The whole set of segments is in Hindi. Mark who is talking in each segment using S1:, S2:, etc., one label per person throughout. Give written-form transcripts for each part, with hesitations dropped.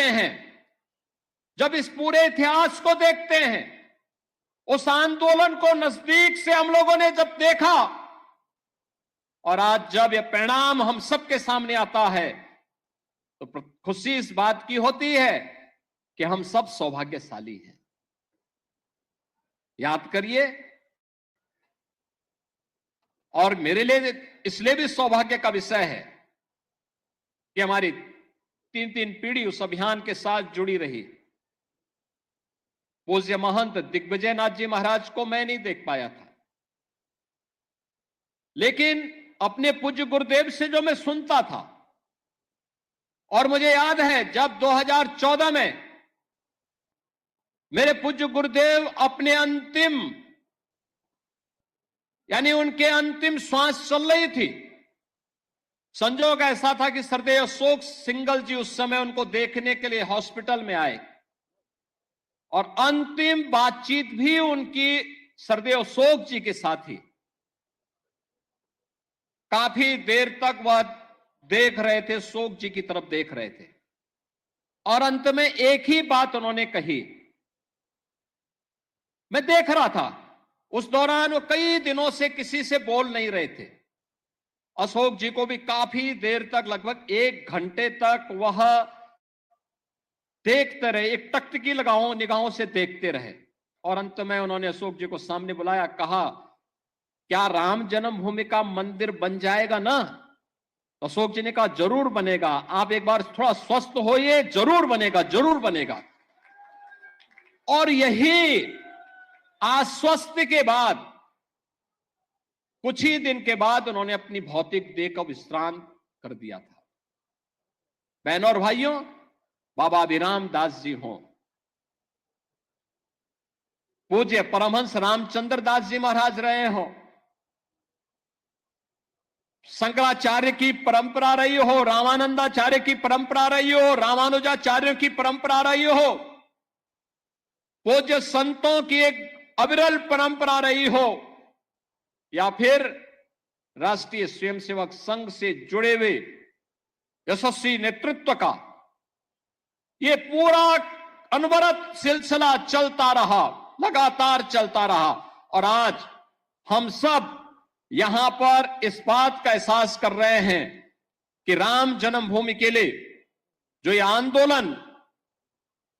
S1: हैं, जब इस पूरे इतिहास को देखते हैं, उस आंदोलन को नजदीक से हम लोगों ने जब देखा और आज जब यह परिणाम हम सबके सामने आता है, तो खुशी इस बात की होती है कि हम सब सौभाग्यशाली हैं। याद करिए, और मेरे लिए इसलिए भी सौभाग्य का विषय है कि हमारी 3 पीढ़ी उस अभियान के साथ जुड़ी रही। पूज्य महंत दिग्विजय नाथ जी महाराज को मैं नहीं देख पाया था, लेकिन अपने पूज्य गुरुदेव से जो मैं सुनता था, और मुझे याद है जब 2014 में मेरे पूज्य गुरुदेव अपने अंतिम, यानी उनके अंतिम श्वास चल रही थी, संजोग ऐसा था कि सरदेव अशोक सिंगल जी उस समय उनको देखने के लिए हॉस्पिटल में आए और अंतिम बातचीत भी उनकी सरदेव अशोक जी के साथ ही। काफी देर तक वह देख रहे थे, अशोक जी की तरफ देख रहे थे, और अंत में एक ही बात उन्होंने कही। मैं देख रहा था उस दौरान वो कई दिनों से किसी से बोल नहीं रहे थे। अशोक जी को भी काफी देर तक, लगभग 1 घंटे तक वह देखते रहे, एक टकटकी लगाओ निगाहों से देखते रहे, और अंत में उन्होंने अशोक जी को सामने बुलाया, कहा क्या राम जन्मभूमि का मंदिर बन जाएगा ना? तो अशोक जी ने कहा जरूर बनेगा, आप एक बार थोड़ा स्वस्थ होइए, जरूर बनेगा, जरूर बनेगा। और यही आश्वस्त के बाद कुछ ही दिन के बाद उन्होंने अपनी भौतिक देह का विश्राम कर दिया था। बहनों और भाइयों, बाबा अभिराम दास जी हों, पूज्य परमहंस रामचंद्र दास जी महाराज रहे हों, शंकराचार्य की परंपरा रही हो, रामानंदाचार्य की परंपरा रही हो, रामानुजाचार्यों की परंपरा रही हो, पूज्य संतों की एक अविरल परंपरा रही हो, या फिर राष्ट्रीय स्वयंसेवक संघ से जुड़े हुए यशस्वी नेतृत्व का ये पूरा अनवरत सिलसिला चलता रहा, लगातार चलता रहा, और आज हम सब यहां पर इस बात का एहसास कर रहे हैं कि राम जन्मभूमि के लिए जो ये आंदोलन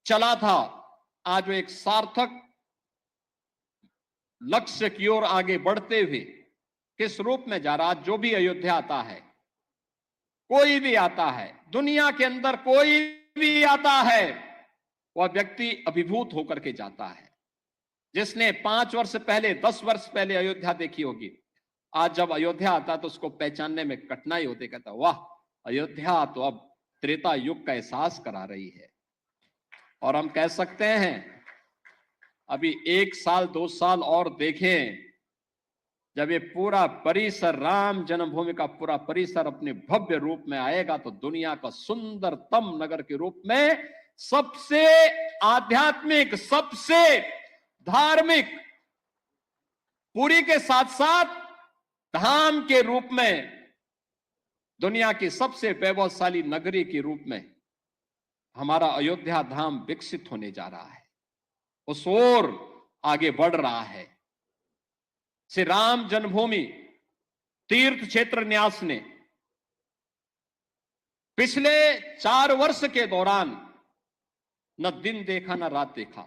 S1: चला था, आज वो एक सार्थक लक्ष्य की ओर आगे बढ़ते हुए किस रूप में जा रहा। जो भी अयोध्या आता है, कोई भी आता है, दुनिया के अंदर कोई भी आता है, वह व्यक्ति अभिभूत होकर के जाता है। जिसने 5 वर्ष पहले, 10 वर्ष पहले अयोध्या देखी होगी, आज जब अयोध्या आता तो उसको पहचानने में कठिनाई होती, कहता वाह, अयोध्या तो अब त्रेता युग का एहसास करा रही है। और हम कह सकते हैं अभी 1 साल 2 साल और देखें, जब ये पूरा परिसर, राम जन्मभूमि का पूरा परिसर अपने भव्य रूप में आएगा, तो दुनिया का सुंदरतम नगर के रूप में, सबसे आध्यात्मिक, सबसे धार्मिक, पुरी के साथ साथ धाम के रूप में, दुनिया की सबसे वैभवशाली नगरी के रूप में हमारा अयोध्या धाम विकसित होने जा रहा है, उस ओर आगे बढ़ रहा है। श्री राम जन्मभूमि तीर्थ क्षेत्र न्यास ने पिछले 4 वर्ष के दौरान न दिन देखा, न रात देखा,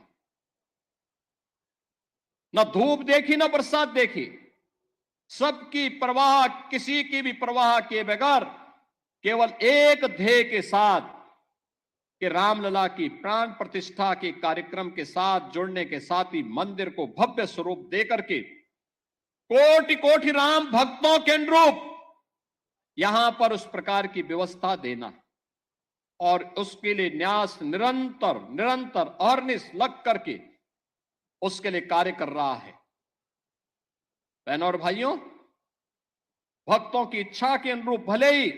S1: न धूप देखी, न बरसात देखी, सबकी परवाह, किसी की भी परवाह किए बगैर केवल एक ध्येय के साथ कि रामलला की प्राण प्रतिष्ठा के कार्यक्रम के साथ जुड़ने के साथ ही मंदिर को भव्य स्वरूप देकर के कोटि कोटि राम भक्तों के अनुरूप यहां पर उस प्रकार की व्यवस्था देना, और उसके लिए न्यास निरंतर निरंतर अहर्निश लग करके उसके लिए कार्य कर रहा है। बहनों और भाइयों, भक्तों की इच्छा के अनुरूप भले ही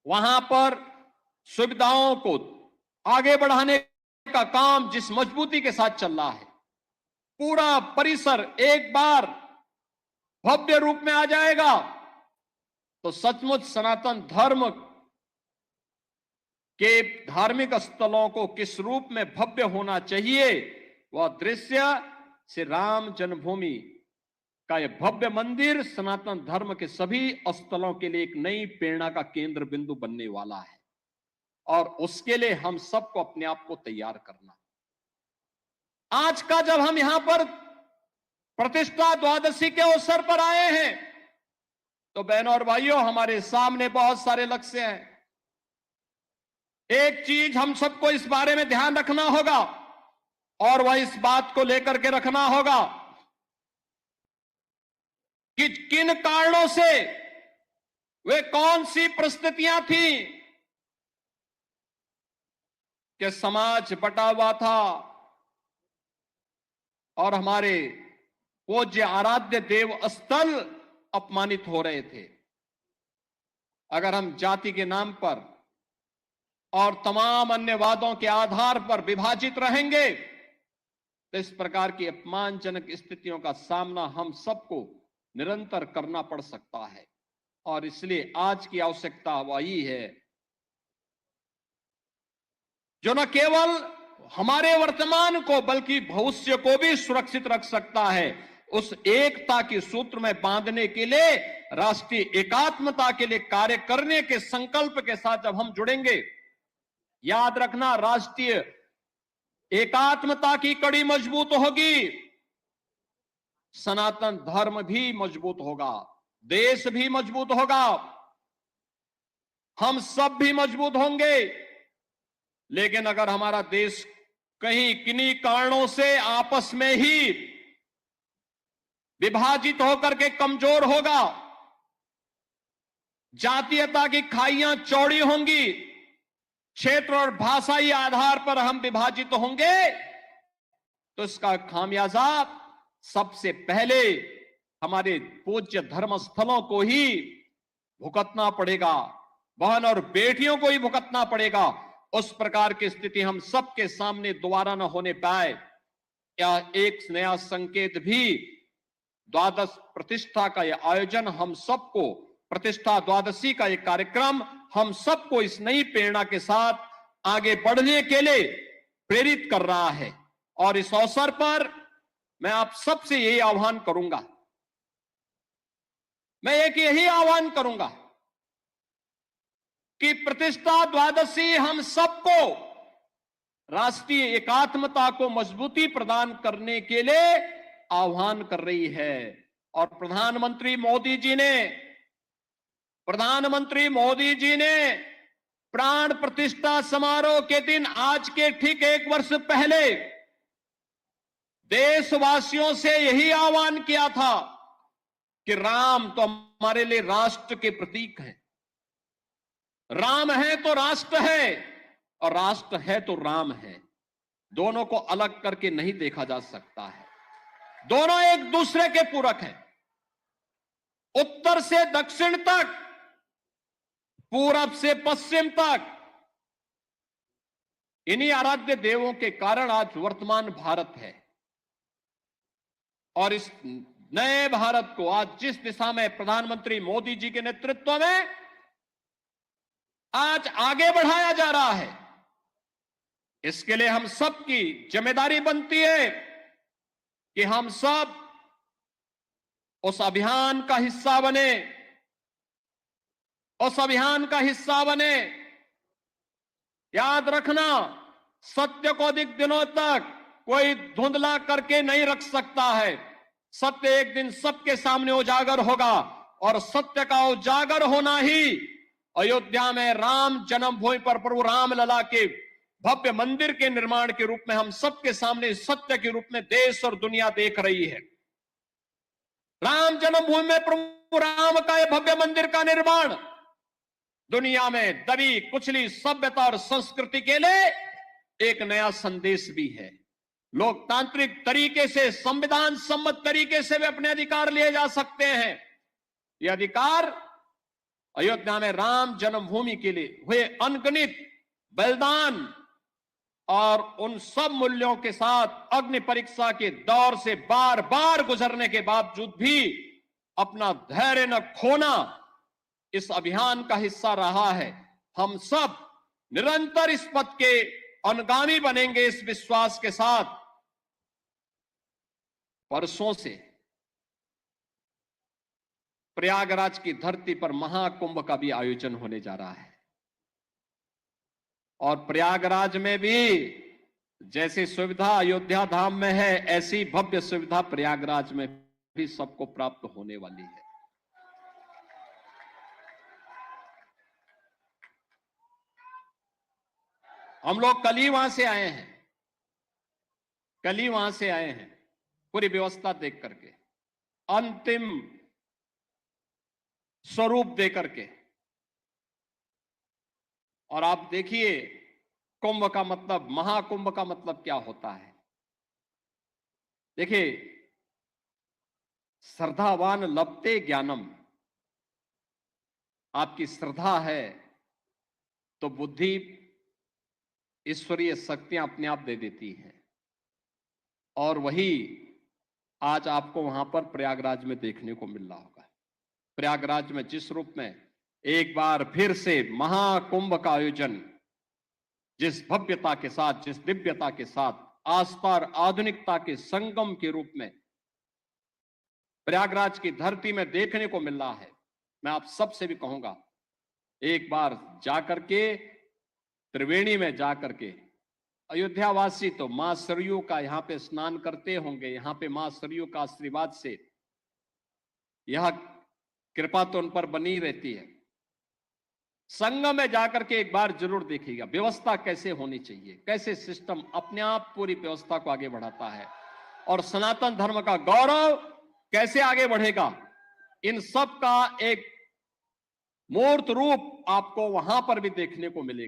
S1: वहां पर सुविधाओं को आगे बढ़ाने का काम जिस मजबूती के साथ चल रहा है, पूरा परिसर एक बार भव्य रूप में आ जाएगा तो सचमुच सनातन धर्म कि धार्मिक स्थलों को किस रूप में भव्य होना चाहिए, वह दृश्य श्री राम जन्मभूमि का यह भव्य मंदिर सनातन धर्म के सभी स्थलों के लिए एक नई प्रेरणा का केंद्र बिंदु बनने वाला है। और उसके लिए हम सबको अपने आप को तैयार करना। आज का जब हम यहां पर प्रतिष्ठा द्वादशी के अवसर पर आए हैं, तो बहनों और भाइयों, हमारे सामने बहुत सारे लक्ष्य हैं। एक चीज हम सबको इस बारे में ध्यान रखना होगा, और वह इस बात को लेकर के रखना होगा कि किन कारणों से, वे कौन सी परिस्थितियां थी कि समाज बटा हुआ था और हमारे पूज्य आराध्य देव स्थल अपमानित हो रहे थे। अगर हम जाति के नाम पर और तमाम अन्य वादों के आधार पर विभाजित रहेंगे, तो इस प्रकार की अपमानजनक स्थितियों का सामना हम सबको निरंतर करना पड़ सकता है। और इसलिए आज की आवश्यकता वही है जो न केवल हमारे वर्तमान को बल्कि भविष्य को भी सुरक्षित रख सकता है। उस एकता के सूत्र में बांधने के लिए, राष्ट्रीय एकात्मता के लिए कार्य करने के संकल्प के साथ जब हम जुड़ेंगे, याद रखना, राष्ट्रीय एकात्मता की कड़ी मजबूत होगी, सनातन धर्म भी मजबूत होगा, देश भी मजबूत होगा, हम सब भी मजबूत होंगे। लेकिन अगर हमारा देश कहीं किन्हीं कारणों से आपस में ही विभाजित होकर के कमजोर होगा, जातीयता की खाइयां चौड़ी होंगी, क्षेत्र और भाषाई आधार पर हम विभाजित होंगे, तो इसका खामियाजा सबसे पहले हमारे पूज्य धर्म स्थलों को ही भुगतना पड़ेगा, बहन और बेटियों को ही भुगतना पड़ेगा। उस प्रकार की स्थिति हम सबके सामने दोबारा न होने पाए, या एक नया संकेत भी द्वादश प्रतिष्ठा का यह आयोजन हम सबको, प्रतिष्ठा द्वादशी का यह कार्यक्रम हम सबको इस नई प्रेरणा के साथ आगे बढ़ने के लिए प्रेरित कर रहा है। और इस अवसर पर मैं आप सबसे यही आह्वान करूंगा, मैं एक यही आह्वान करूंगा कि प्रतिष्ठा द्वादशी हम सबको राष्ट्रीय एकात्मता को मजबूती प्रदान करने के लिए आह्वान कर रही है। और प्रधानमंत्री मोदी जी ने प्राण प्रतिष्ठा समारोह के दिन, आज के ठीक 1 वर्ष पहले, देशवासियों से यही आह्वान किया था कि राम तो हमारे लिए राष्ट्र के प्रतीक हैं, राम है तो राष्ट्र है, और राष्ट्र है तो राम है। दोनों को अलग करके नहीं देखा जा सकता है, दोनों एक दूसरे के पूरक हैं। उत्तर से दक्षिण तक, पूरब से पश्चिम तक, इन्हीं आराध्य देवों के कारण आज वर्तमान भारत है। और इस नए भारत को आज जिस दिशा में प्रधानमंत्री मोदी जी के नेतृत्व में आज आगे बढ़ाया जा रहा है, इसके लिए हम सबकी जिम्मेदारी बनती है कि हम सब उस अभियान का हिस्सा बने, उस अभियान का हिस्सा बने। याद रखना, सत्य को अधिक दिनों तक कोई धुंधला करके नहीं रख सकता है। सत्य एक दिन सबके सामने उजागर होगा, और सत्य का उजागर होना ही अयोध्या में राम जन्मभूमि पर प्रभु रामलला के भव्य मंदिर के निर्माण के रूप में हम सबके सामने सत्य के रूप में देश और दुनिया देख रही है। राम जन्मभूमि में प्रभु राम का यह भव्य मंदिर का निर्माण दुनिया में दबी कुचली सभ्यता और संस्कृति के लिए एक नया संदेश भी है। लोकतांत्रिक तरीके से, संविधान सम्मत तरीके से वे अपने अधिकार लिए जा सकते हैं। ये अधिकार अयोध्या में राम जन्मभूमि के लिए हुए अनगिनत बलिदान और उन सब मूल्यों के साथ अग्नि परीक्षा के दौर से बार बार गुजरने के बावजूद भी अपना धैर्य न खोना इस अभियान का हिस्सा रहा है। हम सब निरंतर इस पथ के अनुगामी बनेंगे, इस विश्वास के साथ परसों से प्रयागराज की धरती पर महाकुंभ का भी आयोजन होने जा रहा है। और प्रयागराज में भी जैसी सुविधा अयोध्या धाम में है, ऐसी भव्य सुविधा प्रयागराज में भी सबको प्राप्त होने वाली है। हम लोग कल ही वहां से आए हैं, पूरी व्यवस्था देख करके, अंतिम स्वरूप दे करके। और आप देखिए कुंभ का मतलब, महाकुंभ का मतलब क्या होता है। देखिए, श्रद्धावान लभते ज्ञानम, आपकी श्रद्धा है तो बुद्धि, ईश्वरीय शक्तियां अपने आप दे देती हैं। और वही आज आपको वहां पर प्रयागराज में देखने को मिल रहा होगा। प्रयागराज में जिस रूप में एक बार फिर से महाकुंभ का आयोजन, जिस भव्यता के साथ, जिस दिव्यता के साथ, आस्था और आधुनिकता के संगम के रूप में प्रयागराज की धरती में देखने को मिल रहा है, मैं आप सबसे भी कहूंगा एक बार जाकर के, त्रिवेणी में जाकर के, अयोध्यावासी तो मां सरयू का यहां पे स्नान करते होंगे, यहां पे मां सरयू का आशीर्वाद से यह कृपा तो उन पर बनी रहती है। संगम में जाकर के एक बार जरूर देखिएगा व्यवस्था कैसे होनी चाहिए, कैसे सिस्टम अपने आप पूरी व्यवस्था को आगे बढ़ाता है, और सनातन धर्म का गौरव कैसे आगे बढ़ेगा, इन सब का एक मूर्त रूप आपको वहां पर भी देखने को मिलेगा।